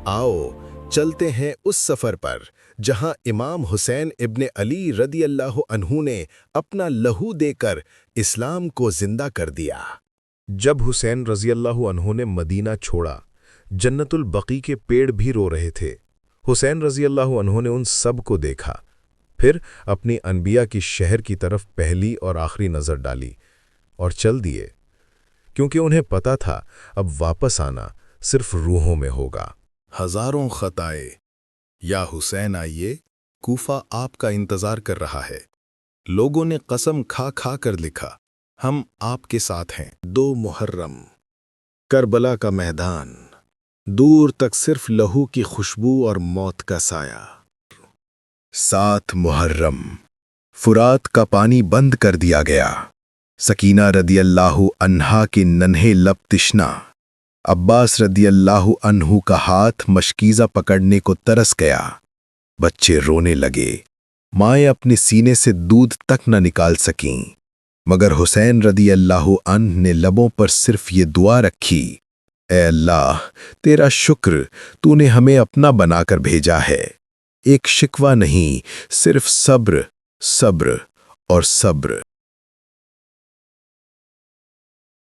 آؤ چلتے ہیں اس سفر پر جہاں امام حسین ابن علی رضی اللہ عنہ نے اپنا لہو دے کر اسلام کو زندہ کر دیا۔ جب حسین رضی اللہ عنہ نے مدینہ چھوڑا، جنت البقیع کے پیڑ بھی رو رہے تھے۔ حسین رضی اللہ عنہ نے ان سب کو دیکھا، پھر اپنی انبیاء کی شہر کی طرف پہلی اور آخری نظر ڈالی اور چل دیے، کیونکہ انہیں پتا تھا اب واپس آنا صرف روحوں میں ہوگا۔ ہزاروں خطائے، یا حسین آئیے، کوفہ آپ کا انتظار کر رہا ہے۔ لوگوں نے قسم کھا کھا کر لکھا، ہم آپ کے ساتھ ہیں۔ 2 محرم، کربلا کا میدان، دور تک صرف لہو کی خوشبو اور موت کا سایہ۔ 7 محرم، فرات کا پانی بند کر دیا گیا، سکینہ رضی اللہ عنہا کے ننھے لب تشنا، عباس رضی اللہ عنہ کا ہاتھ مشکیزہ پکڑنے کو ترس گیا، بچے رونے لگے، مائیں اپنے سینے سے دودھ تک نہ نکال سکیں، مگر حسین رضی اللہ عنہ نے لبوں پر صرف یہ دعا رکھی، اے اللہ تیرا شکر، تو نے ہمیں اپنا بنا کر بھیجا ہے، ایک شکوہ نہیں، صرف صبر، صبر اور صبر۔